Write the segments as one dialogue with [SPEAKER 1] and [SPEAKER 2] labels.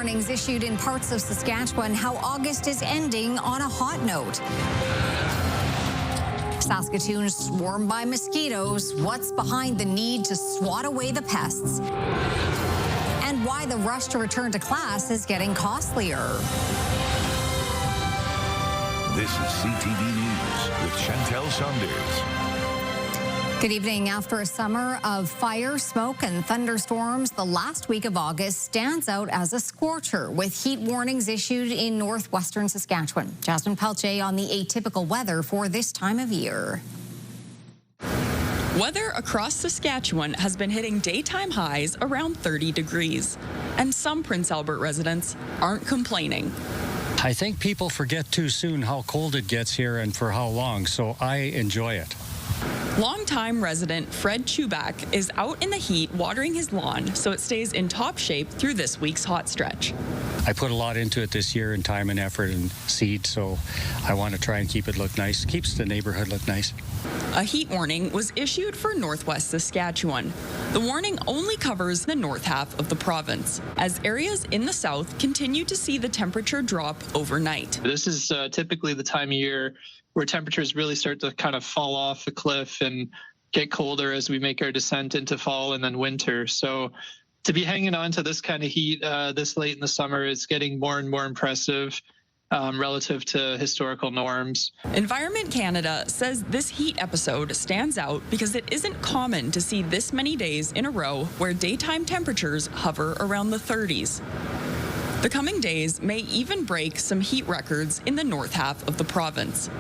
[SPEAKER 1] warnings issued in parts of Saskatchewan. How August is ending on a hot note. Saskatoon swarmed by mosquitoes. What's behind the need to swat away the pests? And why the rush to return to class is getting costlier.
[SPEAKER 2] This is CTV News with Chantel Saunders.
[SPEAKER 1] Good evening. After a summer of fire, smoke, and thunderstorms, the last week of August stands out as a scorcher, with heat warnings issued in northwestern Saskatchewan. Jasmine Pelche on the atypical weather for this time of year.
[SPEAKER 3] Weather across Saskatchewan has been hitting daytime highs around 30 degrees, and some Prince Albert residents aren't complaining.
[SPEAKER 4] I think people forget too soon how cold it gets here and for how long, so I enjoy it.
[SPEAKER 3] Longtime resident Fred Chubak is out in the heat watering his lawn so it stays in top shape through this week's hot stretch.
[SPEAKER 4] I put a lot into it this year in time and effort and seed, so I want to try and keep it look nice. Keeps the neighborhood look nice.
[SPEAKER 3] A heat warning was issued for northwest Saskatchewan. The warning only covers the north half of the province, as areas in the south continue to see the temperature drop overnight.
[SPEAKER 5] This is typically the time of year where temperatures really start to kind of fall off the cliff and get colder as we make our descent into fall and then winter. So to be hanging on to this kind of heat this late in the summer is getting more and more impressive relative to historical norms.
[SPEAKER 3] Environment Canada says this heat episode stands out because it isn't common to see this many days in a row where daytime temperatures hover around the 30s. The coming days may even break some heat records in the north half of the province.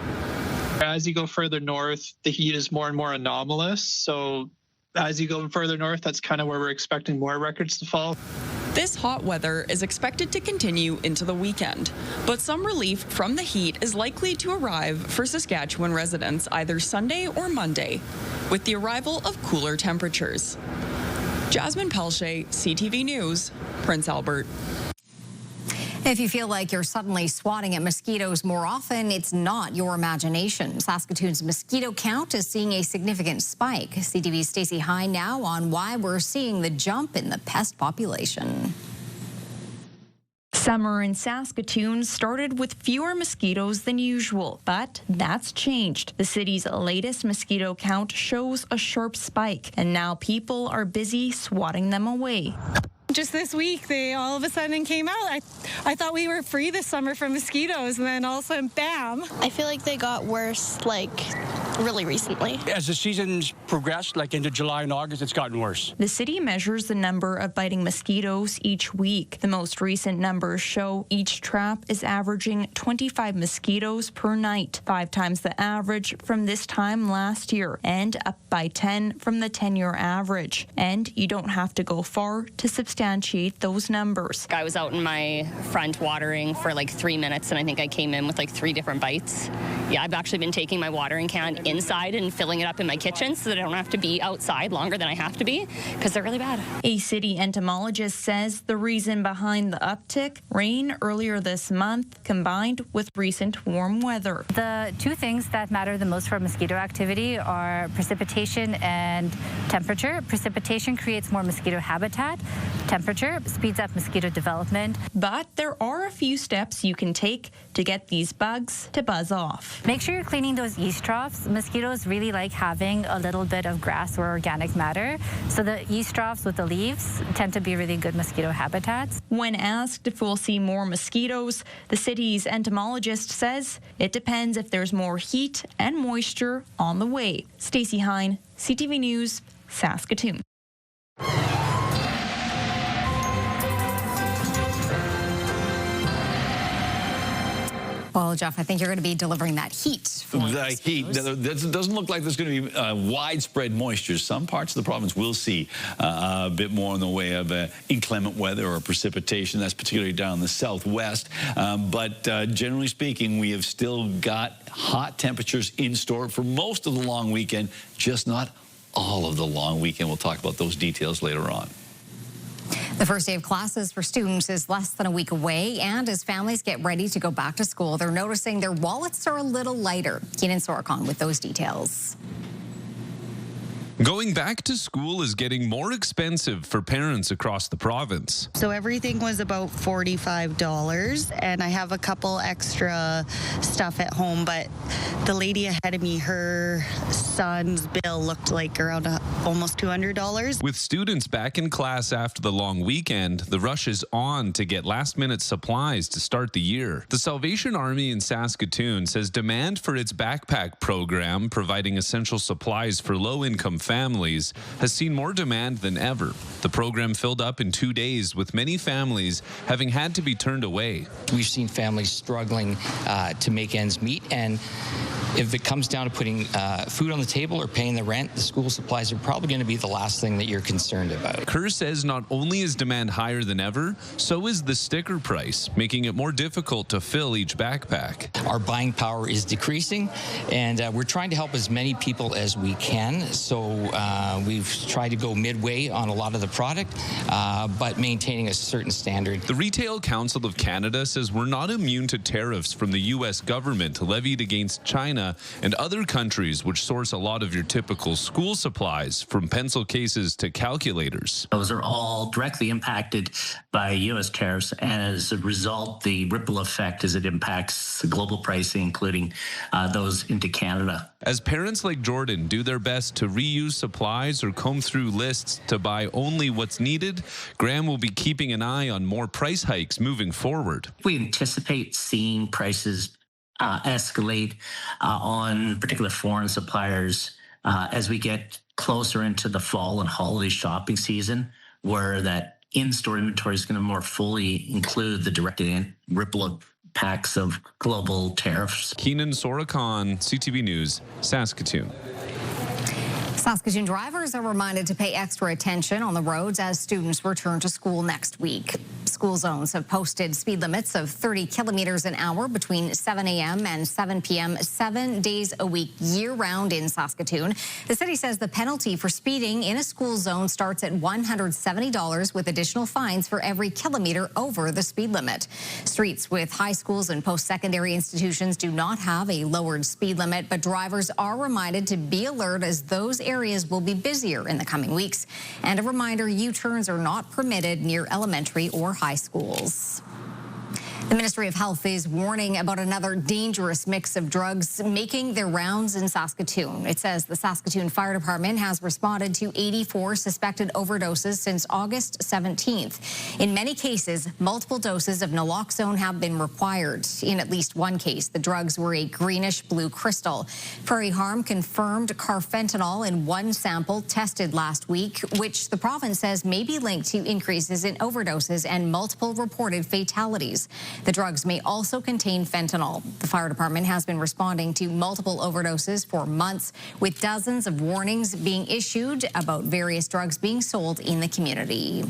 [SPEAKER 5] As you go further north, the heat is more and more anomalous. So as you go further north, that's kind of where we're expecting more records to fall.
[SPEAKER 3] This hot weather is expected to continue into the weekend, but some relief from the heat is likely to arrive for Saskatchewan residents either Sunday or Monday, with the arrival of cooler temperatures. Jasmine Pelche, CTV News, Prince Albert.
[SPEAKER 1] If you feel like you're suddenly swatting at mosquitoes more often, it's not your imagination. Saskatoon's mosquito count is seeing a significant spike. CTV's Stacey Hine now on why we're seeing the jump in the pest population.
[SPEAKER 6] Summer in Saskatoon started with fewer mosquitoes than usual, but that's changed. The city's latest mosquito count shows a sharp spike, and now people are busy swatting them away.
[SPEAKER 7] Just this week, they all of a sudden came out. I thought we were free this summer from mosquitoes, and then all of a sudden, bam.
[SPEAKER 8] I feel like they got worse, really recently.
[SPEAKER 9] As the seasons progressed, into July and August, it's gotten worse.
[SPEAKER 6] The city measures the number of biting mosquitoes each week. The most recent numbers show each trap is averaging 25 mosquitoes per night, 5 times the average from this time last year, and up by 10 from the 10-year average. And you don't have to go far to substantiate those numbers.
[SPEAKER 10] I was out in my front watering for 3 minutes, and I think I came in with 3 different bites. Yeah, I've actually been taking my watering can inside and filling it up in my kitchen so that I don't have to be outside longer than I have to be, because they're really bad.
[SPEAKER 6] A city entomologist says the reason behind the uptick, rain earlier this month combined with recent warm weather.
[SPEAKER 11] The 2 things that matter the most for mosquito activity are precipitation and temperature. Precipitation creates more mosquito habitat. Temperature speeds up mosquito development.
[SPEAKER 6] But there are a few steps you can take to get these bugs to buzz off.
[SPEAKER 11] Make sure you're cleaning those yeast troughs. Mosquitoes really like having a little bit of grass or organic matter. So the yeast troughs with the leaves tend to be really good mosquito habitats.
[SPEAKER 6] When asked if we'll see more mosquitoes, the city's entomologist says it depends if there's more heat and moisture on the way. Stacey Hine, CTV News, Saskatoon.
[SPEAKER 1] Well, Jeff, I think you're going to be delivering that heat.
[SPEAKER 12] The heat. It doesn't look like there's going to be widespread moisture. Some parts of the province will see a bit more in the way of inclement weather or precipitation. That's particularly down in the southwest. But generally speaking, we have still got hot temperatures in store for most of the long weekend, just not all of the long weekend. We'll talk about those details later on.
[SPEAKER 1] The first day of classes for students is less than a week away, and as families get ready to go back to school, they're noticing their wallets are a little lighter. Keenan Sorokon with those details.
[SPEAKER 13] Going back to school is getting more expensive for parents across the province.
[SPEAKER 14] So everything was about $45, and I have a couple extra stuff at home, but the lady ahead of me, her son's bill looked like around almost $200.
[SPEAKER 13] With students back in class after the long weekend, the rush is on to get last-minute supplies to start the year. The Salvation Army in Saskatoon says demand for its backpack program, providing essential supplies for low-income families, has seen more demand than ever. The program filled up in 2 days, with many families having had to be turned away.
[SPEAKER 15] We've seen families struggling to make ends meet, and if it comes down to putting food on the table or paying the rent, the school supplies are probably going to be the last thing that you're concerned about.
[SPEAKER 13] Kerr says not only is demand higher than ever, so is the sticker price, making it more difficult to fill each backpack.
[SPEAKER 15] Our buying power is decreasing, and we're trying to help as many people as we can. So we've tried to go midway on a lot of the product, but maintaining a certain standard.
[SPEAKER 13] The Retail Council of Canada says we're not immune to tariffs from the U.S. government levied against China and other countries which source a lot of your typical school supplies, from pencil cases to calculators.
[SPEAKER 16] Those are all directly impacted by U.S. tariffs, and as a result, the ripple effect as it impacts the global pricing, including those into Canada.
[SPEAKER 13] As parents like Jordan do their best to reuse supplies or comb through lists to buy only what's needed, Graham will be keeping an eye on more price hikes moving forward.
[SPEAKER 16] We anticipate seeing prices escalate on particular foreign suppliers as we get closer into the fall and holiday shopping season, where that in-store inventory is going to more fully include the direct ripple impacts of global tariffs.
[SPEAKER 13] Keenan Sorokhan, CTV News, Saskatoon.
[SPEAKER 1] Saskatoon drivers are reminded to pay extra attention on the roads as students return to school next week. School zones have posted speed limits of 30 kilometers an hour between 7 a.m. and 7 p.m. 7 days a week, year-round in Saskatoon. The city says the penalty for speeding in a school zone starts at $170 with additional fines for every kilometer over the speed limit. Streets with high schools and post-secondary institutions do not have a lowered speed limit, but drivers are reminded to be alert as those areas will be busier in the coming weeks. And a reminder, U-turns are not permitted near elementary or high schools. The Ministry of Health is warning about another dangerous mix of drugs making their rounds in Saskatoon. It says the Saskatoon Fire Department has responded to 84 suspected overdoses since August 17th. In many cases, multiple doses of naloxone have been required. In at least one case, the drugs were a greenish-blue crystal. Prairie Harm confirmed carfentanil in one sample tested last week, which the province says may be linked to increases in overdoses and multiple reported fatalities. The drugs may also contain fentanyl. The fire department has been responding to multiple overdoses for months, with dozens of warnings being issued about various drugs being sold in the community.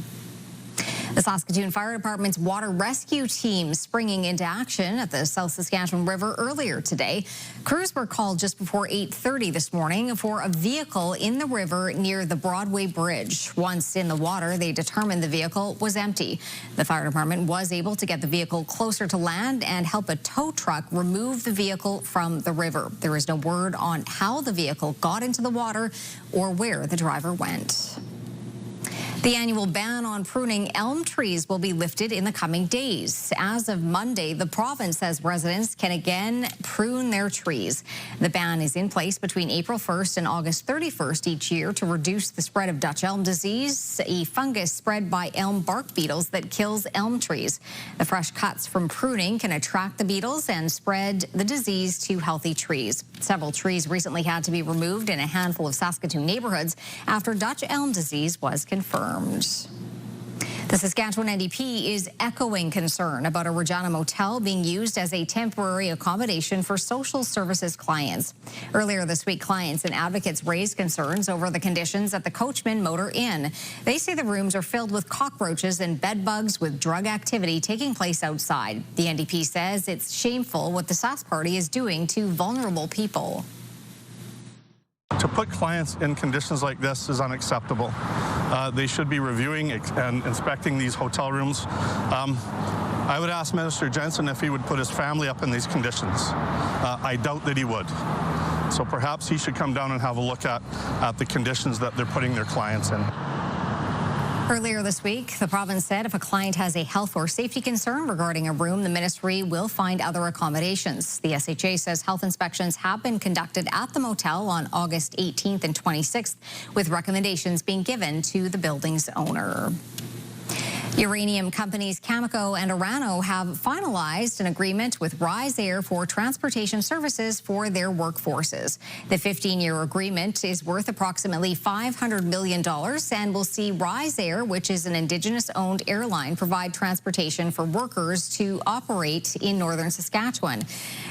[SPEAKER 1] The Saskatoon Fire Department's water rescue team springing into action at the South Saskatchewan River earlier today. Crews were called just before 8:30 this morning for a vehicle in the river near the Broadway Bridge. Once in the water, they determined the vehicle was empty. The fire department was able to get the vehicle closer to land and help a tow truck remove the vehicle from the river. There is no word on how the vehicle got into the water or where the driver went. The annual ban on pruning elm trees will be lifted in the coming days. As of Monday, the province says residents can again prune their trees. The ban is in place between April 1st and August 31st each year to reduce the spread of Dutch elm disease, a fungus spread by elm bark beetles that kills elm trees. The fresh cuts from pruning can attract the beetles and spread the disease to healthy trees. Several trees recently had to be removed in a handful of Saskatoon neighborhoods after Dutch elm disease was confirmed. The Saskatchewan NDP is echoing concern about a Regina Motel being used as a temporary accommodation for social services clients. Earlier this week, clients and advocates raised concerns over the conditions at the Coachman Motor Inn. They say the rooms are filled with cockroaches and bed bugs with drug activity taking place outside. The NDP says it's shameful what the Sask Party is doing to vulnerable people.
[SPEAKER 17] To put clients in conditions like this is unacceptable. They should be reviewing and inspecting these hotel rooms. I would ask Minister Jensen if he would put his family up in these conditions. I doubt that he would. So perhaps he should come down and have a look at the conditions that they're putting their clients in.
[SPEAKER 1] Earlier this week, the province said if a client has a health or safety concern regarding a room, the ministry will find other accommodations. The SHA says health inspections have been conducted at the motel on August 18th and 26th, with recommendations being given to the building's owner. Uranium companies Cameco and Orano have finalized an agreement with Rise Air for transportation services for their workforces. The 15-year agreement is worth approximately $500 million and will see Rise Air, which is an Indigenous-owned airline, provide transportation for workers to operate in northern Saskatchewan.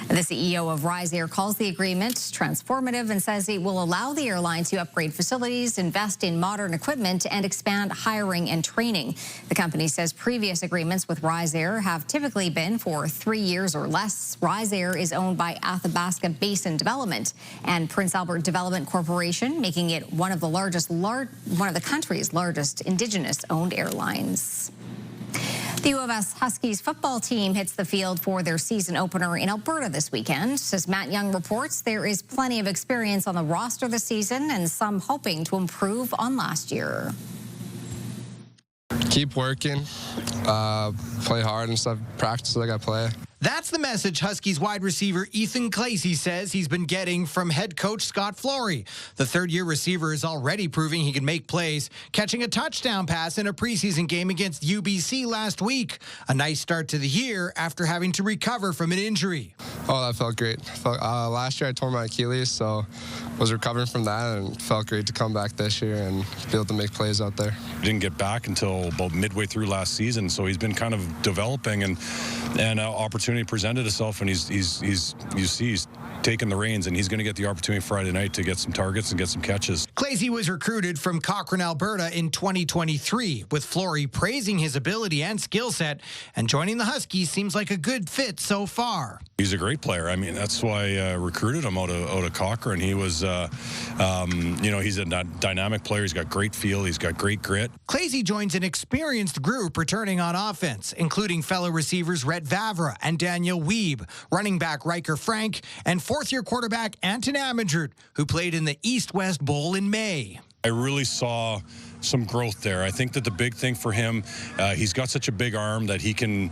[SPEAKER 1] The CEO of Rise Air calls the agreement transformative and says it will allow the airline to upgrade facilities, invest in modern equipment, and expand hiring and training. The company says previous agreements with Rise Air have typically been for 3 years or less. Rise Air is owned by Athabasca Basin Development and Prince Albert Development Corporation, making it one of the country's largest Indigenous-owned airlines. The U of S Huskies football team hits the field for their season opener in Alberta this weekend. As Matt Young reports, there is plenty of experience on the roster this season and some hoping to improve on last year.
[SPEAKER 18] Keep working, play hard and stuff, practice like I play.
[SPEAKER 19] That's the message Huskies wide receiver Ethan Clacy says he's been getting from head coach Scott Flory. The third-year receiver is already proving he can make plays, catching a touchdown pass in a preseason game against UBC last week. A nice start to the year after having to recover from an injury.
[SPEAKER 18] Oh, that felt great. Last year I tore my Achilles, so was recovering from that, and it felt great to come back this year and be able to make plays out there.
[SPEAKER 20] Didn't get back until about midway through last season, so he's been kind of developing, and opportunity presented itself, and he's taking the reins, and he's going to get the opportunity Friday night to get some targets and get some catches.
[SPEAKER 19] Clacy was recruited from Cochrane, Alberta in 2023, with Flory praising his ability and skill set, and joining the Huskies seems like a good fit so far.
[SPEAKER 20] He's a great player. I mean, that's why I recruited him out of Cochrane. He was, he's a dynamic player. He's got great feel. He's got great grit.
[SPEAKER 19] Clacy joins an experienced group returning on offense, including fellow receivers Rhett Vavra and Daniel Wiebe, running back Riker Frank, and fourth-year quarterback Anton Amidjert, who played in the East-West Bowl in May.
[SPEAKER 20] I really saw some growth there. I think that the big thing for him, he's got such a big arm that he can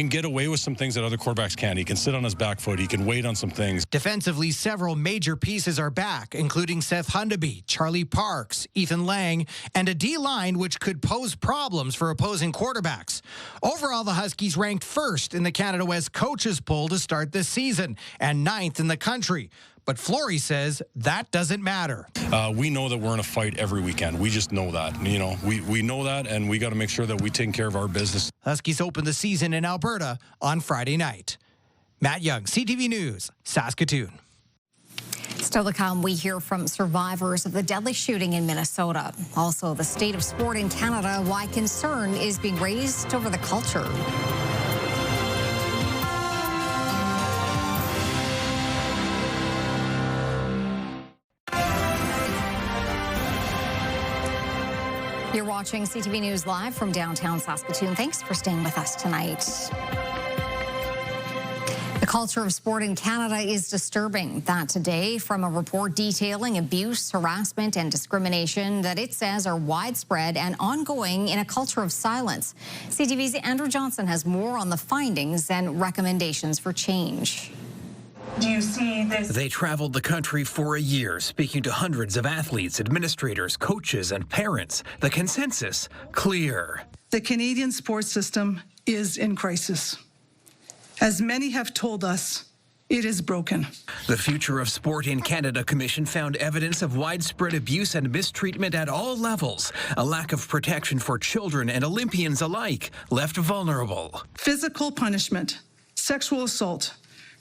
[SPEAKER 20] get away with some things that other quarterbacks can't. He can sit on his back foot. He can wait on some things.
[SPEAKER 19] Defensively, several major pieces are back, including Seth Hundaby, Charlie Parks, Ethan Lang, and a D-line which could pose problems for opposing quarterbacks. Overall, the Huskies ranked first in the Canada West coaches poll to start this season and ninth in the country. But Flory says that doesn't matter.
[SPEAKER 20] We know that we're in a fight every weekend. We just know that. We know that, and we got to make sure that we take care of our business.
[SPEAKER 19] Huskies open the season in Alberta on Friday night. Matt Young, CTV News, Saskatoon.
[SPEAKER 1] Still to come, we hear from survivors of the deadly shooting in Minnesota. Also, the state of sport in Canada, why concern is being raised over the culture. You're watching CTV News live from downtown Saskatoon. Thanks for staying with us tonight. The culture of sport in Canada is disturbing. That today from a report detailing abuse, harassment, and discrimination that it says are widespread and ongoing in a culture of silence. CTV's Andrew Johnson has more on the findings and recommendations for change.
[SPEAKER 21] Do you see this? They traveled the country for a year, speaking to hundreds of athletes, administrators, coaches, and parents. The consensus, clear.
[SPEAKER 22] The Canadian sports system is in crisis. As many have told us, it is broken.
[SPEAKER 21] The Future of Sport in Canada Commission found evidence of widespread abuse and mistreatment at all levels. A lack of protection for children and Olympians alike, left vulnerable.
[SPEAKER 22] Physical punishment, sexual assault,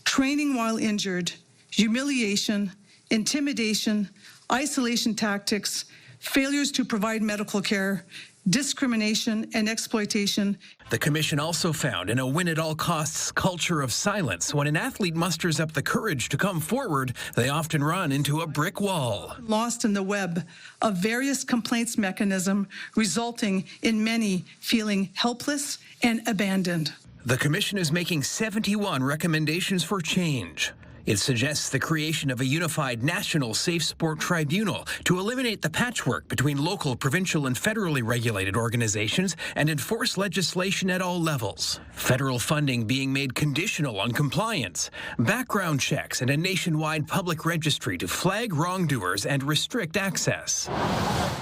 [SPEAKER 22] training while injured, humiliation, intimidation, isolation tactics, failures to provide medical care, discrimination, and exploitation.
[SPEAKER 21] The commission also found in a win-at-all-costs culture of silence, when an athlete musters up the courage to come forward, they often run into a brick wall.
[SPEAKER 22] Lost in the web of various complaints mechanism, resulting in many feeling helpless and abandoned.
[SPEAKER 21] The commission is making 71 recommendations for change. It suggests the creation of a unified national safe sport tribunal to eliminate the patchwork between local, provincial, and federally regulated organizations and enforce legislation at all levels. Federal funding being made conditional on compliance, background checks, and a nationwide public registry to flag wrongdoers and restrict access.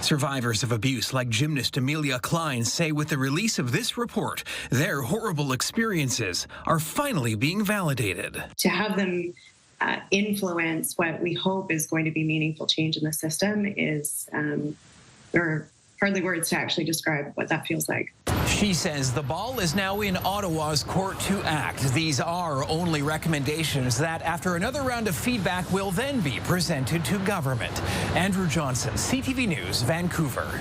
[SPEAKER 21] Survivors of abuse like gymnast Amelia Klein say with the release of this report, their horrible experiences are finally being validated.
[SPEAKER 2] To have them influence what we hope is going to be meaningful change in the system is, there are hardly words to actually describe what that feels like.
[SPEAKER 21] She says the ball is now in Ottawa's court to act. These are only recommendations that, after another round of feedback, will then be presented to government. Andrew Johnson, CTV News, Vancouver.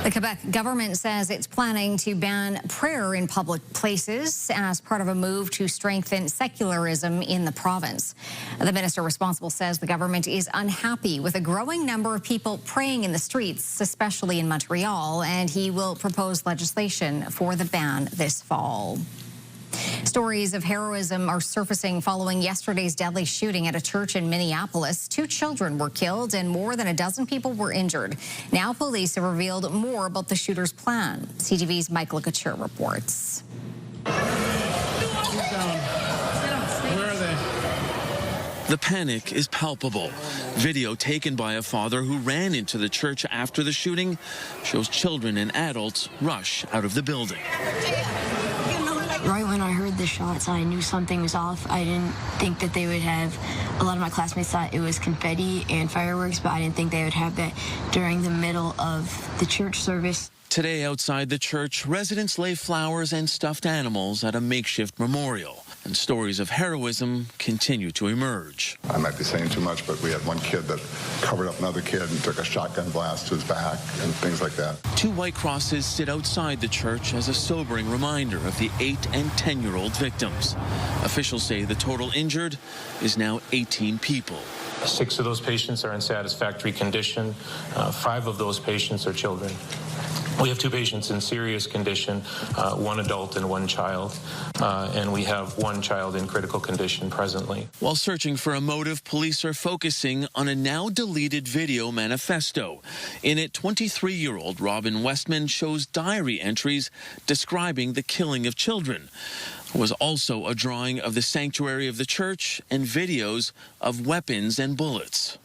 [SPEAKER 1] The Quebec government says it's planning to ban prayer in public places as part of a move to strengthen secularism in the province. The minister responsible says the government is unhappy with a growing number of people praying in the streets, especially in Montreal, and he will propose legislation for the ban this fall. Stories of heroism are surfacing following yesterday's deadly shooting at a church in Minneapolis. 2 children were killed and more than a dozen people were injured. Now police have revealed more about the shooter's plan. CTV's Mike Lecouture reports.
[SPEAKER 4] Where are they? The panic is palpable. Video taken by a father who ran into the church after the shooting shows children and adults rush out of the building.
[SPEAKER 23] Right when I heard the shots, I knew something was off. I didn't think that they would have, a lot of my classmates thought it was confetti and fireworks, but I didn't think they would have that during the middle of the church service.
[SPEAKER 4] Today outside the church, residents lay flowers and stuffed animals at a makeshift memorial. And stories of heroism continue to emerge.
[SPEAKER 24] I might be saying too much, but we had one kid that covered up another kid and took a shotgun blast to his back and things like that.
[SPEAKER 4] 2 white crosses sit outside the church as a sobering reminder of the 8- and 10-year-old victims. Officials say the total injured is now 18 people.
[SPEAKER 25] 6 of those patients are in satisfactory condition. 5 of those patients are children. We have 2 patients in serious condition, 1 adult and 1 child, and we have 1 child in critical condition presently.
[SPEAKER 4] While searching for a motive, police are focusing on a now deleted video manifesto. In it, 23-year-old Robin Westman shows diary entries describing the killing of children. There was also a drawing of the sanctuary of the church and videos of weapons and bullets.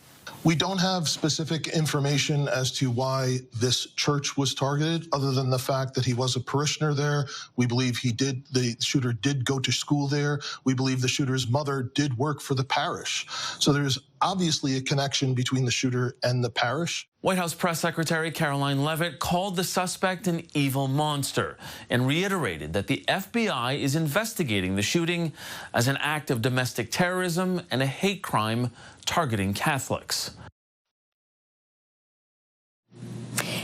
[SPEAKER 26] We don't have specific information as to why this church was targeted, other than the fact that he was a parishioner there. We believe the shooter did go to school there. We believe the shooter's mother did work for the parish. So there's obviously a connection between the shooter and the parish.
[SPEAKER 4] White House Press Secretary Caroline Leavitt called the suspect an evil monster and reiterated that the FBI is investigating the shooting as an act of domestic terrorism and a hate crime targeting Catholics.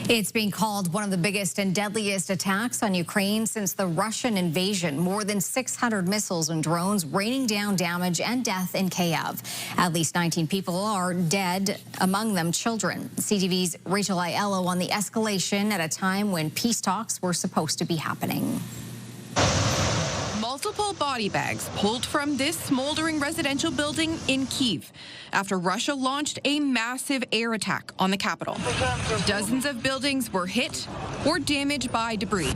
[SPEAKER 1] It's being called one of the biggest and deadliest attacks on Ukraine since the Russian invasion. More than 600 missiles and drones raining down damage and death in Kyiv. At least 19 people are dead, among them children. CTV's Rachel Aiello on the escalation at a time when peace talks were supposed to be happening.
[SPEAKER 27] Multiple body bags pulled from this smoldering residential building in Kyiv after Russia launched a massive air attack on the capital. Dozens of buildings were hit or damaged by debris.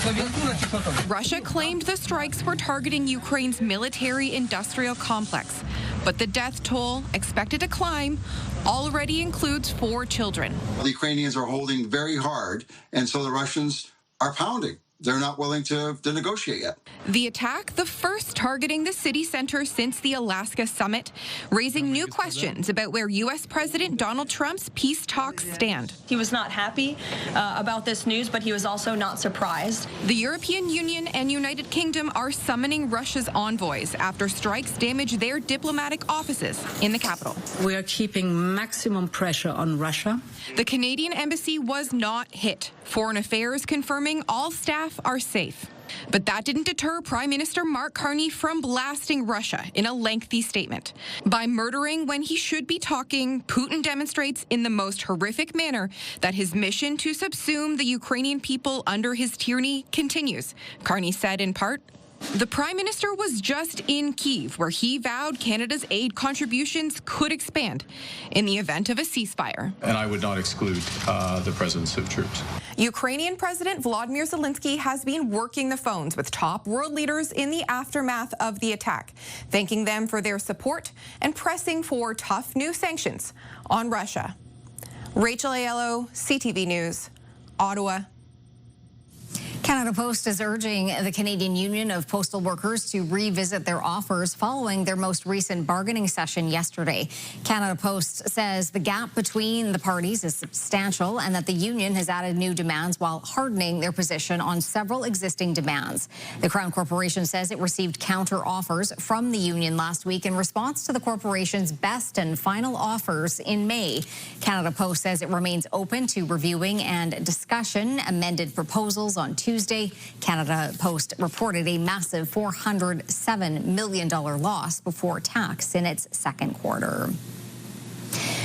[SPEAKER 27] Russia claimed the strikes were targeting Ukraine's military-industrial complex, but the death toll, expected to climb, already includes 4 children.
[SPEAKER 28] The Ukrainians are holding very hard, and so the Russians are pounding. They're not willing to negotiate yet.
[SPEAKER 27] The attack, the first targeting the city center since the Alaska summit, raising new questions about where U.S. President Donald Trump's peace talks stand.
[SPEAKER 29] He was not happy about this news, but he was also not surprised.
[SPEAKER 27] The European Union and United Kingdom are summoning Russia's envoys after strikes damage their diplomatic offices in the capital.
[SPEAKER 30] We are keeping maximum pressure on Russia.
[SPEAKER 27] The Canadian embassy was not hit. Foreign Affairs confirming all staff are safe. But that didn't deter Prime Minister Mark Carney from blasting Russia in a lengthy statement. By murdering when he should be talking, Putin demonstrates in the most horrific manner that his mission to subsume the Ukrainian people under his tyranny continues. Carney said in part, The Prime Minister was just in Kyiv, where he vowed Canada's aid contributions could expand in the event of a ceasefire.
[SPEAKER 3] And I would not exclude the presence of troops.
[SPEAKER 27] Ukrainian President Volodymyr Zelensky has been working the phones with top world leaders in the aftermath of the attack, thanking them for their support and pressing for tough new sanctions on Russia. Rachel Aiello, CTV News, Ottawa.
[SPEAKER 1] Canada Post is urging the Canadian Union of Postal Workers to revisit their offers following their most recent bargaining session yesterday. Canada Post says the gap between the parties is substantial and that the union has added new demands while hardening their position on several existing demands. The Crown Corporation says it received counter offers from the union last week in response to the corporation's best and final offers in May. Canada Post says it remains open to reviewing and discussion amended proposals on Tuesday. Canada Post reported a massive $407 million loss before tax in its second quarter.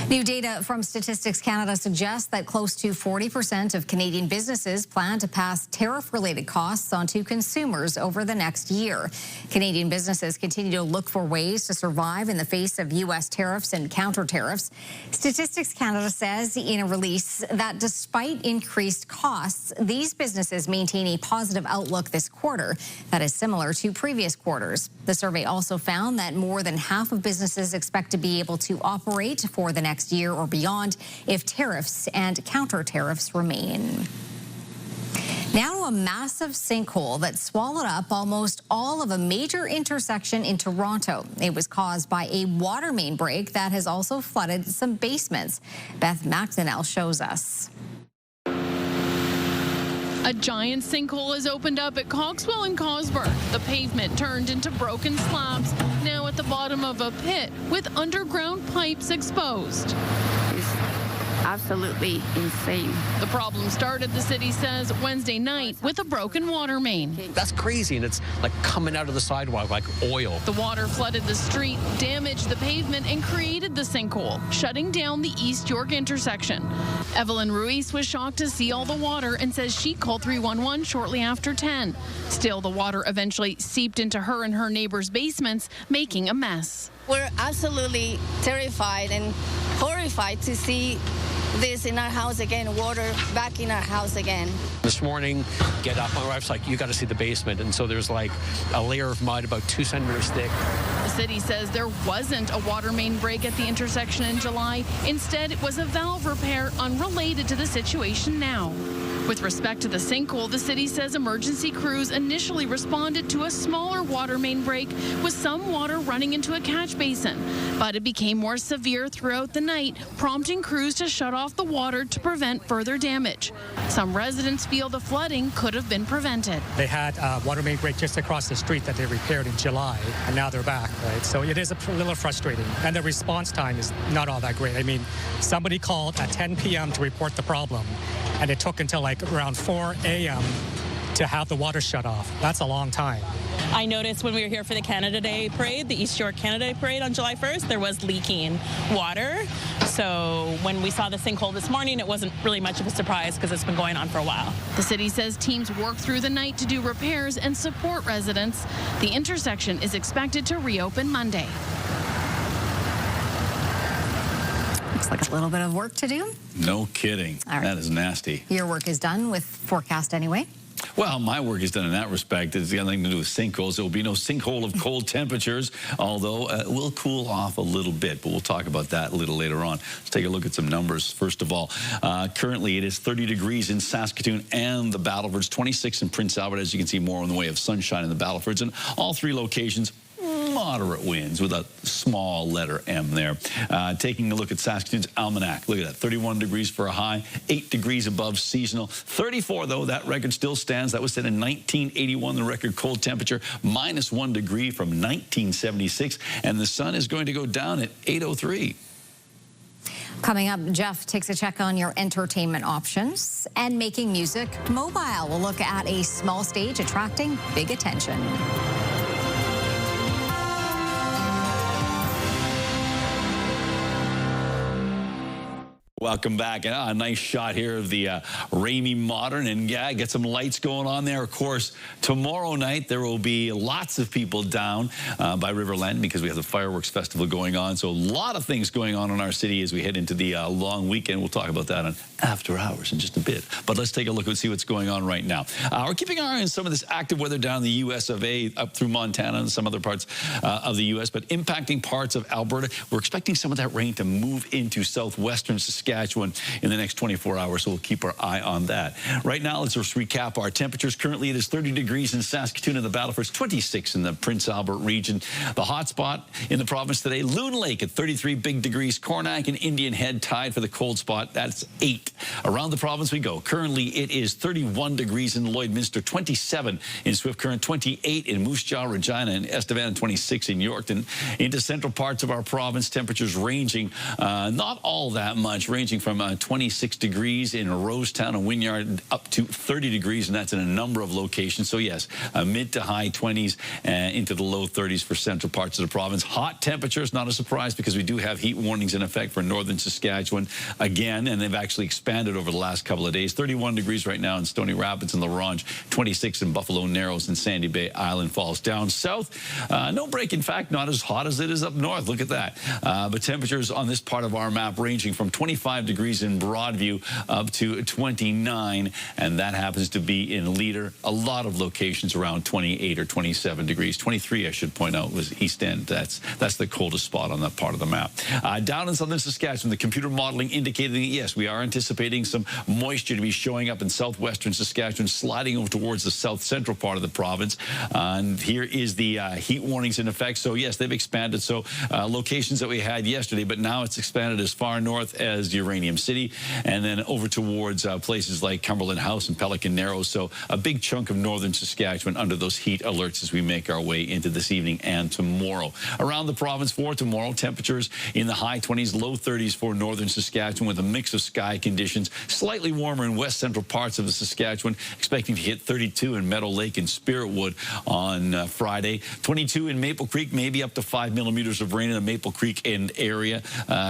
[SPEAKER 1] New data from Statistics Canada suggests that close to 40% of Canadian businesses plan to pass tariff-related costs onto consumers over the next year. Canadian businesses continue to look for ways to survive in the face of U.S. tariffs and counter-tariffs. Statistics Canada says in a release that despite increased costs, these businesses maintain a positive outlook this quarter that is similar to previous quarters. The survey also found that more than half of businesses expect to be able to operate for the next year or beyond if tariffs and counter-tariffs remain. Now to a massive sinkhole that swallowed up almost all of a major intersection in Toronto. It was caused by a water main break that has also flooded some basements. Beth McDonnell shows us.
[SPEAKER 5] A giant sinkhole has opened up at Coxwell and Cosburg. The pavement turned into broken slabs, now at the bottom of a pit with underground pipes exposed.
[SPEAKER 6] It's absolutely insane.
[SPEAKER 5] The problem started, the city says, Wednesday night with a broken water main.
[SPEAKER 7] That's crazy, and it's like coming out of the sidewalk like oil.
[SPEAKER 5] The water flooded the street, damaged the pavement, and created the sinkhole, shutting down the East York intersection. Evelyn Ruiz was shocked to see all the water and says she called 311 shortly after 10. Still, the water eventually seeped into her and her neighbors' basements, making a mess.
[SPEAKER 6] We're absolutely terrified and horrified to see this in our house again, water back in our house again.
[SPEAKER 7] This morning, get up, my wife's like, you got to see the basement. And so there's like a layer of mud about 2 centimeters thick.
[SPEAKER 5] The city says there wasn't a water main break at the intersection in July. Instead, it was a valve repair unrelated to the situation now. With respect to the sinkhole, the city says emergency crews initially responded to a smaller water main break with some water running into a catch basin. But it became more severe throughout the night, prompting crews to shut off the water to prevent further damage. Some residents feel the flooding could have been prevented.
[SPEAKER 8] They had a water main break just across the street that they repaired in July, and now they're back, right? So it is a little frustrating. And the response time is not all that great. I mean, somebody called at 10 p.m. to report the problem, and it took until like around 4 a.m. to have the water shut off. That's a long time.
[SPEAKER 9] I noticed when we were here for the Canada Day parade, the East York Canada Day parade on July 1st, there was leaking water. So when we saw the sinkhole this morning, it wasn't really much of a surprise because it's been going on for a while.
[SPEAKER 5] The city says teams worked through the night to do repairs and support residents. The intersection is expected to reopen Monday.
[SPEAKER 1] Looks like a little bit of work to do.
[SPEAKER 10] No kidding.
[SPEAKER 1] All right.
[SPEAKER 10] That is nasty.
[SPEAKER 1] Your work is done with forecast anyway.
[SPEAKER 10] Well, my work is done in that respect. It's got nothing to do with sinkholes. There will be no sinkhole of cold temperatures, although it will cool off a little bit. But we'll talk about that a little later on. Let's take a look at some numbers. First of all, currently it is 30 degrees in Saskatoon and the Battlefords, 26 in Prince Albert. As you can see, more in the way of sunshine in the Battlefords. And all three locations, moderate winds with a small letter M there. Taking a look at Saskatoon's almanac. Look at that, 31 degrees for a high, 8 degrees above seasonal. 34, though, that record still stands. That was set in 1981, the record cold temperature, -1 degree from 1976. And the sun is going to go down at 8:03.
[SPEAKER 1] Coming up, Jeff takes a check on your entertainment options and making music mobile. We'll look at a small stage attracting big attention.
[SPEAKER 10] Welcome back. A nice shot here of the Ramey Modern, and yeah, get some lights going on there. Of course, tomorrow night there will be lots of people down by Riverland because we have the fireworks festival going on. So a lot of things going on in our city as we head into the long weekend. We'll talk about that on After Hours in just a bit. But let's take a look and see what's going on right now. We're keeping our eye on some of this active weather down in the U.S. of A. up through Montana and some other parts of the U.S., but impacting parts of Alberta. We're expecting some of that rain to move into southwestern Saskatchewan in the next 24 hours, so we'll keep our eye on that. Right now, let's just recap our temperatures. Currently, it is 30 degrees in Saskatoon and the Battleford's 26 in the Prince Albert region. The hot spot in the province today, Loon Lake at 33 big degrees. Cornack and Indian Head tied for the cold spot. That's 8. Around the province we go. Currently, it is 31 degrees in Lloydminster, 27 in Swift Current, 28 in Moose Jaw, Regina, and Estevan, and 26 in Yorkton. Into central parts of our province, temperatures ranging not all that much, ranging from 26 degrees in Rosetown and Wynyard up to 30 degrees, and that's in a number of locations. So yes, mid to high 20s into the low 30s for central parts of the province. Hot temperatures, not a surprise because we do have heat warnings in effect for northern Saskatchewan again, and they've actually expanded over the last couple of days. 31 degrees right now in Stony Rapids and La Ronge, 26 in Buffalo Narrows and Sandy Bay Island Falls. Down south, no break. In fact, not as hot as it is up north. Look at that. But temperatures on this part of our map ranging from 25 degrees in Broadview up to 29, and that happens to be in Leader. A lot of locations around 28 or 27 degrees. 23, I should point out, was East End. That's the coldest spot on that part of the map. Down in southern Saskatchewan, the computer modeling indicating that, yes, we are anticipating some moisture to be showing up in southwestern Saskatchewan, sliding over towards the south central part of the province. And here is the heat warnings in effect. So, yes, they've expanded. So, locations that we had yesterday, but now it's expanded as far north as Uranium City and then over towards places like Cumberland House and Pelican Narrows. So, a big chunk of northern Saskatchewan under those heat alerts as we make our way into this evening and tomorrow. Around the province for tomorrow, temperatures in the high 20s, low 30s for northern Saskatchewan with a mix of sky conditions. Slightly warmer in west central parts of the Saskatchewan, expecting to hit 32 in Meadow Lake and Spiritwood on Friday. 22 in Maple Creek, maybe up to 5 millimeters of rain in the Maple Creek end area.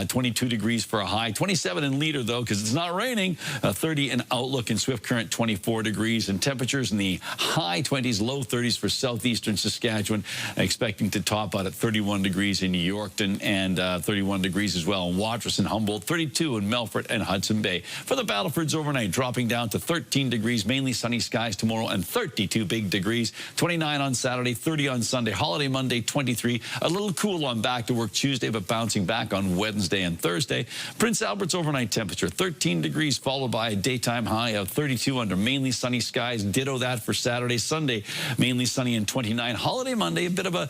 [SPEAKER 10] 22 degrees for a high. 27 in Leader, though, because it's not raining. 30 in Outlook and Swift Current, 24 degrees. And temperatures in the high 20s, low 30s for southeastern Saskatchewan, expecting to top out at 31 degrees in Yorkton and 31 degrees as well in Watrous and Humboldt, 32 in Melfort and Hudson Bay. For the Battlefords overnight, dropping down to 13 degrees, mainly sunny skies tomorrow and 32 big degrees. 29 on Saturday, 30 on Sunday. Holiday Monday, 23. A little cool on back to work Tuesday, but bouncing back on Wednesday and Thursday. Prince Albert's overnight temperature, 13 degrees, followed by a daytime high of 32 under mainly sunny skies. Ditto that for Saturday. Sunday, mainly sunny and 29. Holiday Monday, a bit of a,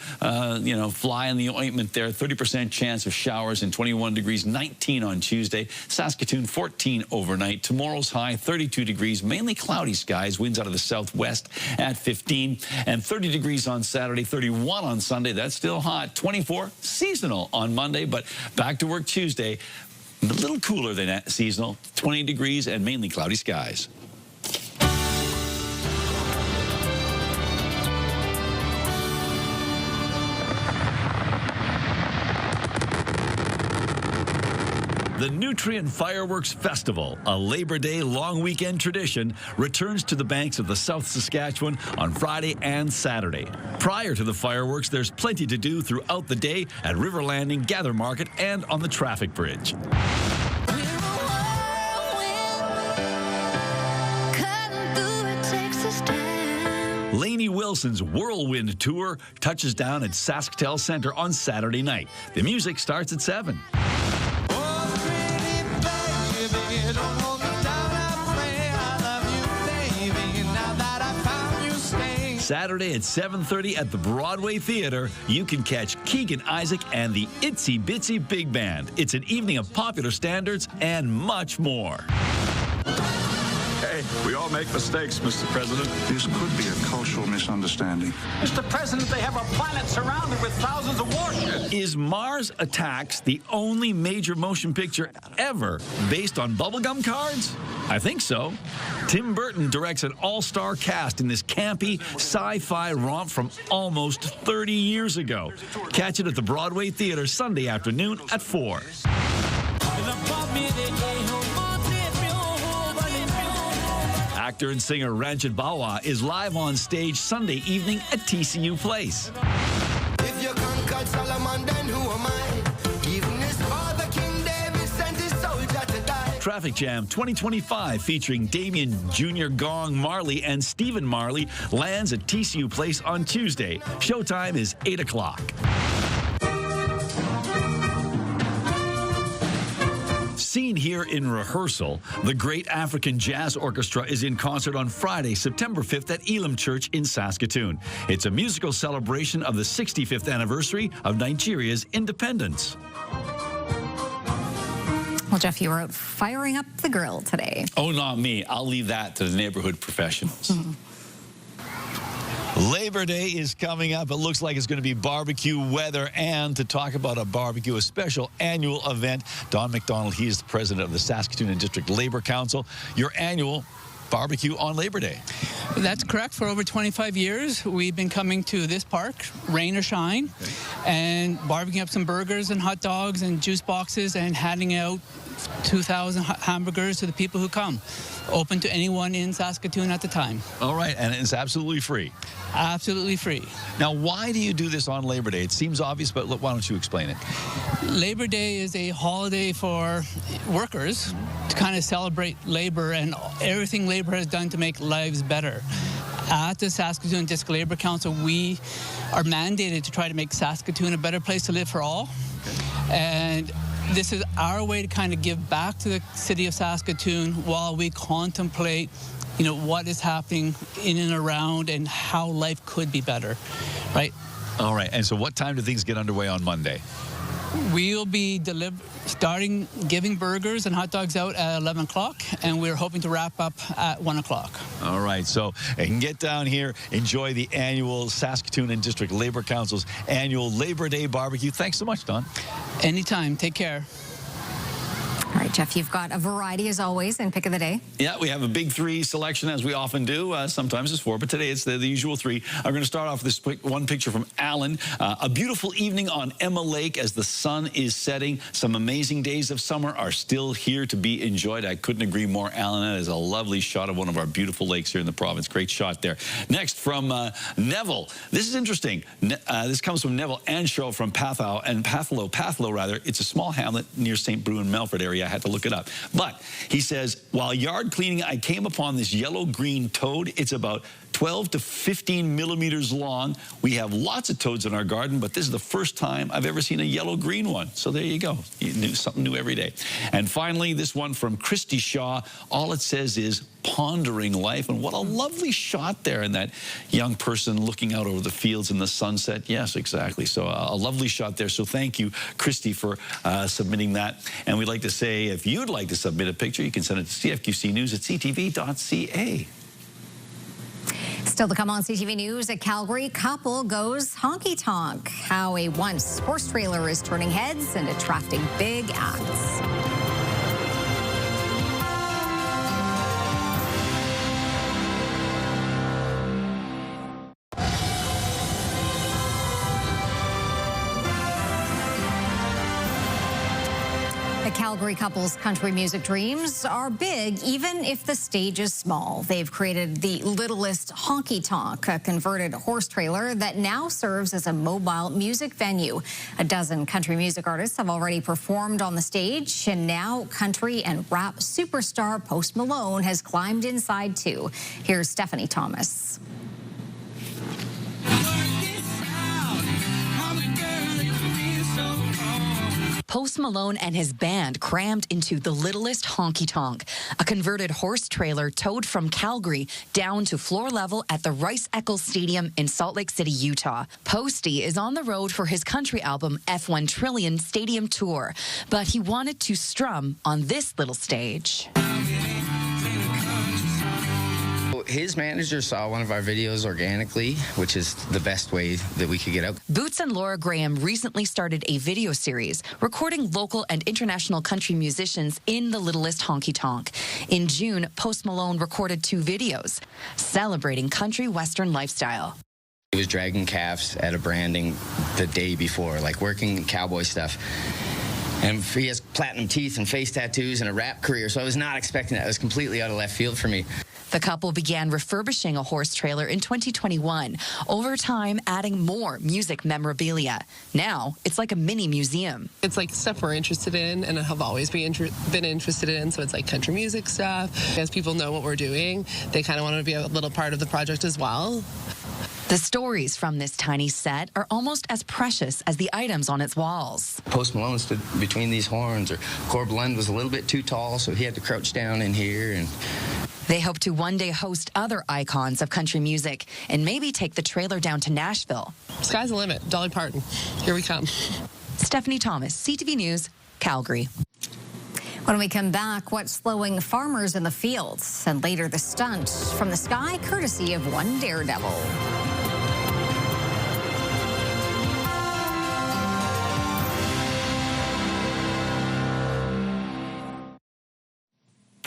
[SPEAKER 10] fly in the ointment there. 30% chance of showers and 21 degrees, 19 on Tuesday. Saskatoon, 14 overnight. Tomorrow's high, 32 degrees, mainly cloudy skies. Winds out of the southwest at 15 and 30 degrees on Saturday, 31 on Sunday. That's still hot. 24 seasonal on Monday, but back to work Tuesday. A little cooler than that seasonal, 20 degrees and mainly cloudy skies. The Nutrient Fireworks Festival, a Labor Day long weekend tradition, returns to the banks of the South Saskatchewan on Friday and Saturday. Prior to the fireworks, there's plenty to do throughout the day at River Landing, Gather Market, and on the traffic bridge. Lainey Wilson's Whirlwind Tour touches down at Sasktel Centre on Saturday night. The music starts at 7. Saturday at 7:30 at the Broadway Theatre, you can catch Keegan Isaac and the Itsy Bitsy Big Band. It's an evening of popular standards and much more.
[SPEAKER 11] Hey, we all make mistakes, Mr. President.
[SPEAKER 28] This could be a cultural misunderstanding.
[SPEAKER 11] Mr. President, they have our planet surrounded with thousands of warships.
[SPEAKER 10] Is Mars Attacks the only major motion picture ever based on bubblegum cards? I think so. Tim Burton directs an all-star cast in this campy sci-fi romp from almost 30 years ago. Catch it at the Broadway Theatre Sunday afternoon at 4. Actor and singer Ranjit Bawa is live on stage Sunday evening at TCU Place.
[SPEAKER 12] If you conquered Solomon, then who am I? Even his father, King David, sent his soldier to die.
[SPEAKER 10] Traffic Jam 2025 featuring Damien Jr. Gong Marley and Stephen Marley lands at TCU Place on Tuesday. Showtime is 8 o'clock. Seen here in rehearsal, the Great African Jazz Orchestra is in concert on Friday, September 5th at Elam Church in Saskatoon. It's a musical celebration of the 65th anniversary of Nigeria's independence.
[SPEAKER 1] Well, Jeff, you were out firing up the grill today.
[SPEAKER 10] Oh, not me. I'll leave that to the neighborhood professionals. Labor Day is coming up. It looks like it's going to be barbecue weather. And to talk about a barbecue, a special annual event, Don McDonald, he is the president of the Saskatoon and District Labor Council. Your annual barbecue on Labor Day.
[SPEAKER 13] That's correct. For over 25 years, we've been coming to this park, rain or shine, and barbecuing up some burgers and hot dogs and juice boxes and handing out 2,000 hamburgers to the people who come. Open to anyone in Saskatoon at the time.
[SPEAKER 10] All right, and it's absolutely free.
[SPEAKER 13] Absolutely free.
[SPEAKER 10] Now, why do you do this on Labor Day? It seems obvious, but why don't you explain it?
[SPEAKER 13] Labor Day is a holiday for workers to kind of celebrate labor and everything labor has done to make lives better. At the Saskatoon District Labor Council, we are mandated to try to make Saskatoon a better place to live for all. And this is our way to kind of give back to the city of Saskatoon while we contemplate, what is happening in and around and how life could be better, right?
[SPEAKER 10] All right, and so what time do things get underway on Monday?
[SPEAKER 13] We'll be starting giving burgers and hot dogs out at 11 o'clock, and we're hoping to wrap up at 1 o'clock.
[SPEAKER 10] All right, so you can get down here, enjoy the annual Saskatoon and District Labor Council's annual Labor Day barbecue. Thanks so much, Don.
[SPEAKER 13] Anytime. Take care.
[SPEAKER 1] All right, Jeff, you've got a variety, as always, in Pick of the Day.
[SPEAKER 10] Yeah, we have a big three selection, as we often do. Sometimes it's four, but today it's the usual three. I'm going to start off with this one picture from Alan. A beautiful evening on Emma Lake as the sun is setting. Some amazing days of summer are still here to be enjoyed. I couldn't agree more, Alan. That is a lovely shot of one of our beautiful lakes here in the province. Great shot there. Next, from Neville. This is interesting. This comes from Neville Anshaw from Pathlow. It's a small hamlet near St. Brew and Melford area. I had to look it up. But he says, while yard cleaning, I came upon this yellow-green toad. It's about 12 to 15 millimeters long. We have lots of toads in our garden, but this is the first time I've ever seen a yellow-green one. So there you go. Something new every day. And finally, this one from Christy Shaw. All it says is pondering life. And what a lovely shot there, and that young person looking out over the fields in the sunset. Yes, exactly. So a lovely shot there. So thank you, Christy, for submitting that. And we'd like to say, if you'd like to submit a picture, you can send it to cfqcnews@ctv.ca.
[SPEAKER 1] Still to come on CTV News, a Calgary couple goes honky-tonk. How a once horse trailer is turning heads and attracting big acts. The Calgary couple's country music dreams are big, even if the stage is small. They've created the littlest honky-tonk, a converted horse trailer that now serves as a mobile music venue. A dozen country music artists have already performed on the stage, and now country and rap superstar Post Malone has climbed inside too. Here's Stephanie Thomas.
[SPEAKER 14] Post Malone and his band crammed into the littlest honky-tonk, a converted horse trailer towed from Calgary down to floor level at the Rice Eccles Stadium in Salt Lake City, Utah. Posty is on the road for his country album F1 Trillion Stadium Tour, but he wanted to strum on this little stage.
[SPEAKER 15] His manager saw one of our videos organically, which is the best way that we could get out.
[SPEAKER 14] Boots and Laura Graham recently started a video series recording local and international country musicians in the littlest honky-tonk. In June, Post Malone recorded 2 videos celebrating country western lifestyle.
[SPEAKER 15] He was dragging calves at a branding the day before, like working cowboy stuff. And he has platinum teeth and face tattoos and a rap career, so I was not expecting that. It was completely out of left field for me.
[SPEAKER 14] The couple began refurbishing a horse trailer in 2021, over time adding more music memorabilia. Now, it's like a mini museum.
[SPEAKER 2] It's like stuff we're interested in and have always been interested in, so it's like country music stuff. As people know what we're doing, they kind of want to be a little part of the project as well.
[SPEAKER 14] The stories from this tiny set are almost as precious as the items on its walls.
[SPEAKER 15] Post Malone stood between these horns, or Corb Lund was a little bit too tall, so he had to crouch down in here. And
[SPEAKER 14] they hope to one day host other icons of country music and maybe take the trailer down to Nashville.
[SPEAKER 2] Sky's the limit. Dolly Parton. Here we come.
[SPEAKER 14] Stephanie Thomas, CTV News, Calgary.
[SPEAKER 1] When we come back, what's slowing farmers in the fields? And later, the stunt from the sky, courtesy of one Daredevil.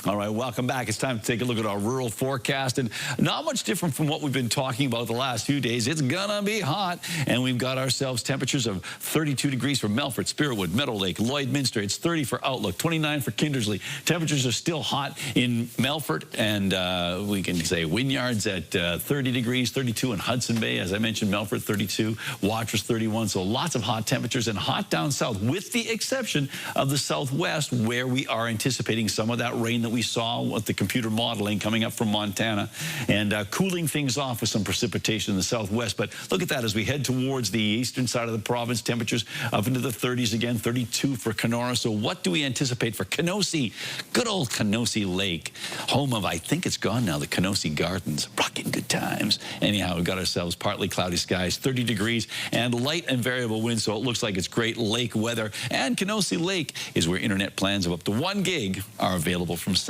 [SPEAKER 10] All right, welcome back. It's time to take a look at our rural forecast, and not much different from what we've been talking about the last few days. It's gonna be hot, and we've got ourselves temperatures of 32 degrees for Melfort, Spiritwood, Meadow Lake, Lloydminster. It's 30 for Outlook, 29 for Kindersley. Temperatures are still hot in Melfort, and we can say Wynyards at 30 degrees, 32 in Hudson Bay. As I mentioned, Melfort 32, Watrous 31. So lots of hot temperatures and hot down south, with the exception of the southwest, where we are anticipating some of that rain that we saw with the computer modeling coming up from Montana, and cooling things off with some precipitation in the southwest. But look at that as we head towards the eastern side of the province. Temperatures up into the 30s again, 32 for Kenora. So what do we anticipate for Kenosee? Good old Kenosee Lake, home of, I think it's gone now, the Kenosee Gardens. Rocking good times. Anyhow, we've got ourselves partly cloudy skies, 30 degrees, and light and variable winds, so it looks like it's great lake weather. And Kenosee Lake is where internet plans of up to 1 gig are available from Saskatoon.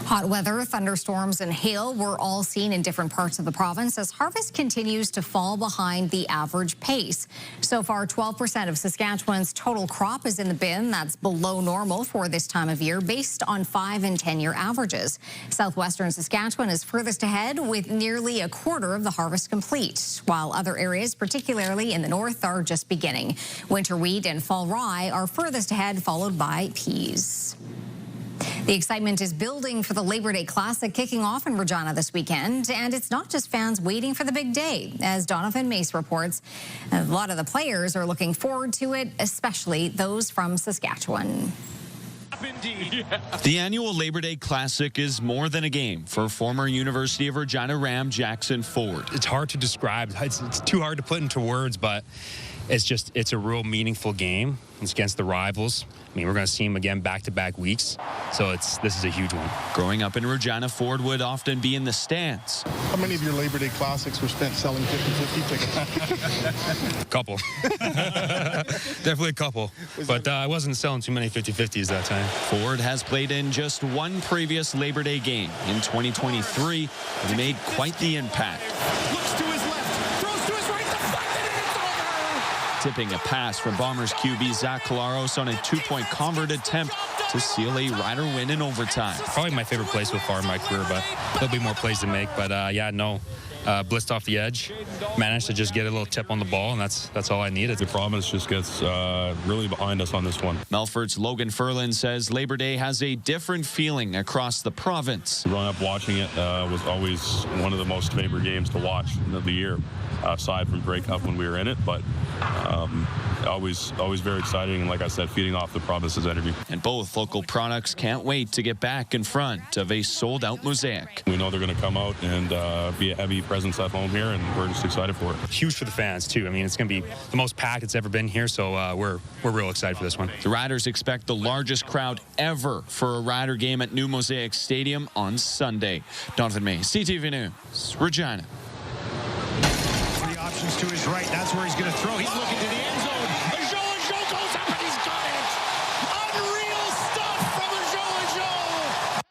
[SPEAKER 1] Hot weather, thunderstorms, and hail were all seen in different parts of the province as harvest continues to fall behind the average pace. So far, 12% of Saskatchewan's total crop is in the bin. That's below normal for this time of year based on 5- and 10-year averages. Southwestern Saskatchewan is furthest ahead with nearly a quarter of the harvest complete, while other areas, particularly in the north, are just beginning. Winter wheat and fall rye are furthest ahead, followed by peas. The excitement is building for the Labor Day Classic kicking off in Regina this weekend, and it's not just fans waiting for the big day. As Donovan Mace reports, a lot of the players are looking forward to it, especially those from Saskatchewan.
[SPEAKER 4] The annual Labor Day Classic is more than a game for former University of Regina Ram Jackson Ford.
[SPEAKER 16] It's hard to describe. It's too hard to put into words, but it's a real meaningful game. It's against the rivals. I mean, we're going to see them again back-to-back weeks, so this is a huge one.
[SPEAKER 4] Growing up in Regina, Ford would often be in the stands.
[SPEAKER 17] How many of your Labor Day Classics were spent selling 50-50 tickets?
[SPEAKER 16] A couple. Definitely a couple. But I wasn't selling too many 50-50s that time.
[SPEAKER 4] Ford has played in just one previous Labor Day game. In 2023, he made quite the impact.
[SPEAKER 12] Looks to his left, throws to his right, deflected, and it's over!
[SPEAKER 4] Tipping a pass from Bombers QB Zach Colaros on a 2-point convert attempt to seal a Rider win in overtime.
[SPEAKER 16] Probably my favorite play so far in my career, but there'll be more plays to make. But blitzed off the edge, managed to just get a little tip on the ball, and that's all I needed.
[SPEAKER 18] The province just gets really behind us on this one.
[SPEAKER 4] Melfort's Logan Ferland says Labor Day has a different feeling across the province.
[SPEAKER 18] Growing up watching it was always one of the most favorite games to watch of the year, aside from Grey Cup when we were in it, but always very exciting, and like I said, feeding off the province's energy.
[SPEAKER 4] And both local products can't wait to get back in front of a sold-out Mosaic.
[SPEAKER 18] We know they're going to come out and be a heavy presence at home here, and we're just excited for it.
[SPEAKER 16] Huge for the fans, too. I mean, it's going to be the most packed it's ever been here, so we're real excited for this one.
[SPEAKER 4] The Riders expect the largest crowd ever for a Rider game at New Mosaic Stadium on Sunday. Donovan May, CTV News, Regina.
[SPEAKER 19] The options to his right, that's where he's going to throw. He's looking to the end zone. Ajo goes up and he's got it. Unreal stuff from Ajo.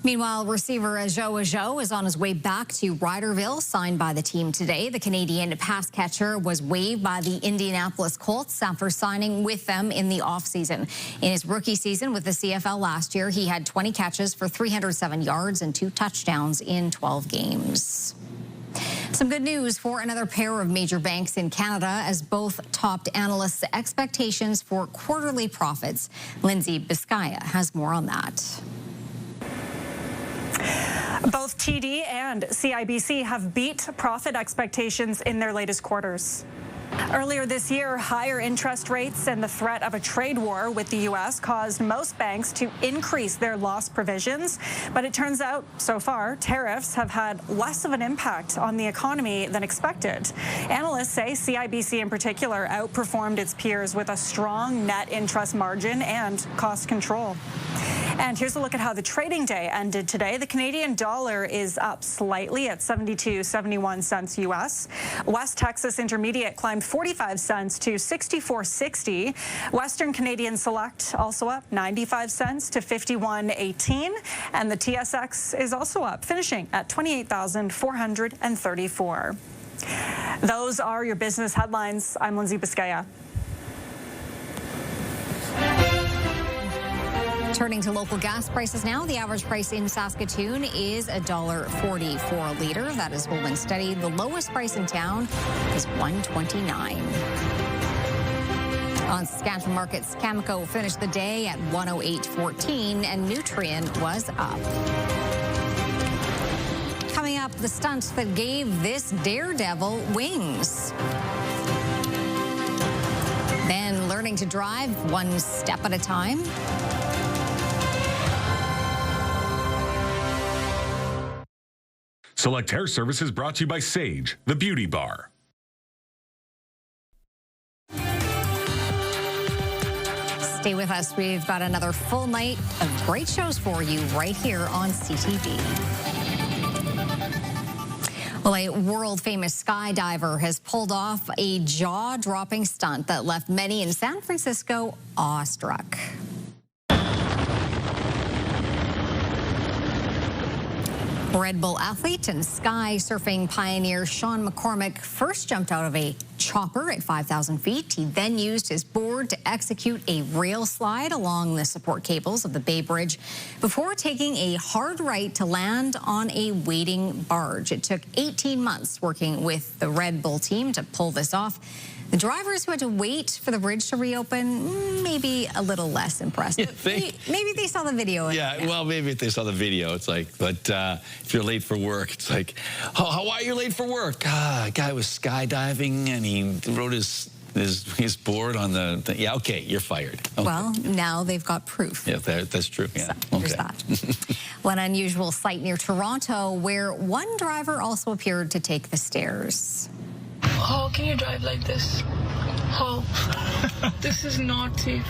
[SPEAKER 1] Meanwhile, receiver Ajo is on his way back to Riderville, signed by the team today. The Canadian pass catcher was waived by the Indianapolis Colts after signing with them in the offseason. In his rookie season with the CFL last year, he had 20 catches for 307 yards and 2 touchdowns in 12 games. Some good news for another pair of major banks in Canada as both topped analysts' expectations for quarterly profits. Lindsay Biscaya has more on that.
[SPEAKER 3] Both TD and CIBC have beat profit expectations in their latest quarters. Earlier this year, higher interest rates and the threat of a trade war with the U.S. caused most banks to increase their loss provisions. But it turns out, so far, tariffs have had less of an impact on the economy than expected. Analysts say CIBC in particular outperformed its peers with a strong net interest margin and cost control. And here's a look at how the trading day ended today. The Canadian dollar is up slightly at 72.71 cents U.S. West Texas Intermediate climbed 45 cents to 64.60. Western Canadian Select also up 95 cents to 51.18. And the TSX is also up, finishing at 28,434. Those are your business headlines. I'm Lindsay Biscaya.
[SPEAKER 1] Turning to local gas prices now, the average price in Saskatoon is $1.40 for a liter. That is holding steady. The lowest price in town is $1.29. On Saskatchewan markets, Cameco finished the day at $108.14, and Nutrien was up. Coming up, the stunt that gave this Daredevil wings. Then learning to drive one step at a time.
[SPEAKER 20] Select Hair Service is brought to you by Sage, the beauty bar.
[SPEAKER 1] Stay with us. We've got another full night of great shows for you right here on CTV. Well, a world-famous skydiver has pulled off a jaw-dropping stunt that left many in San Francisco awestruck. Red Bull athlete and sky surfing pioneer Sean McCormick first jumped out of a chopper at 5,000 feet. He then used his board to execute a rail slide along the support cables of the Bay Bridge before taking a hard right to land on a waiting barge. It took 18 months working with the Red Bull team to pull this off. The drivers who had to wait for the bridge to reopen, maybe a little less impressed. Maybe they saw the video.
[SPEAKER 10] Yeah, well, maybe if they saw the video, it's like, but if you're late for work, it's like, oh, why are you late for work? A guy was skydiving and he rode his board on the yeah, okay, you're fired. Okay.
[SPEAKER 1] Well, now they've got proof.
[SPEAKER 10] Yeah, that's true. Yeah.
[SPEAKER 1] So there's that. Well, an unusual sight near Toronto where one driver also appeared to take the stairs.
[SPEAKER 21] How can you drive like this? How? This is not safe.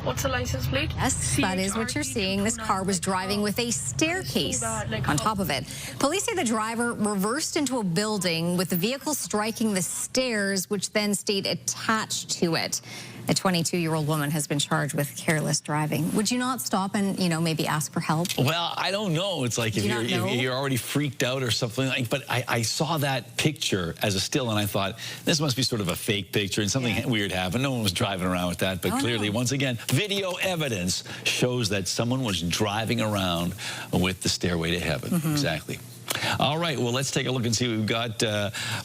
[SPEAKER 21] What's the license plate?
[SPEAKER 1] Yes, that is what you're seeing. This car was driving with a staircase on top of it. Police say the driver reversed into a building with the vehicle striking the stairs, which then stayed attached to it. A 22-year-old woman has been charged with careless driving. Would you not stop and, maybe ask for help?
[SPEAKER 10] Well, I don't know. It's like if you're already freaked out or something like. But I saw that picture as a still, and I thought this must be sort of a fake picture, and something weird happened. No one was driving around with that, but clearly, once again, video evidence shows that someone was driving around with the stairway to heaven. Exactly. All right, well, let's take a look and see what we've got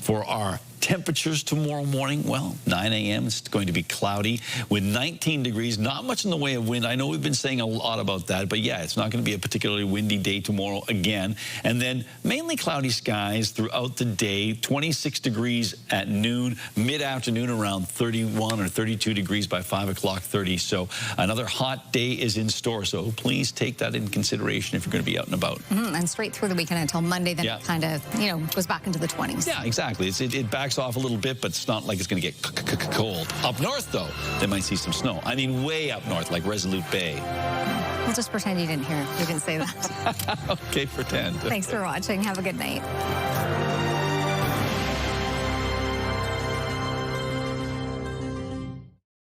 [SPEAKER 10] for our temperatures tomorrow morning. Well, 9 a.m. it's going to be cloudy with 19 degrees. Not much in the way of wind. I know we've been saying a lot about that, but yeah, it's not going to be a particularly windy day tomorrow again. And then mainly cloudy skies throughout the day. 26 degrees at noon, mid-afternoon around 31 or 32 degrees by 5 o'clock 30. So another hot day is in store. So please take that into consideration if you're going to be out and about.
[SPEAKER 1] And straight through the weekend until Monday, then it kind of, goes back into the 20s.
[SPEAKER 10] Yeah, exactly. It backs off a little bit, but it's not like it's going to get cold. Up north, though, they might see some snow. I mean, way up north, like Resolute Bay.
[SPEAKER 1] We'll just pretend you didn't hear. You didn't say that.
[SPEAKER 10] Okay, pretend.
[SPEAKER 1] Thanks for watching. Have a good night.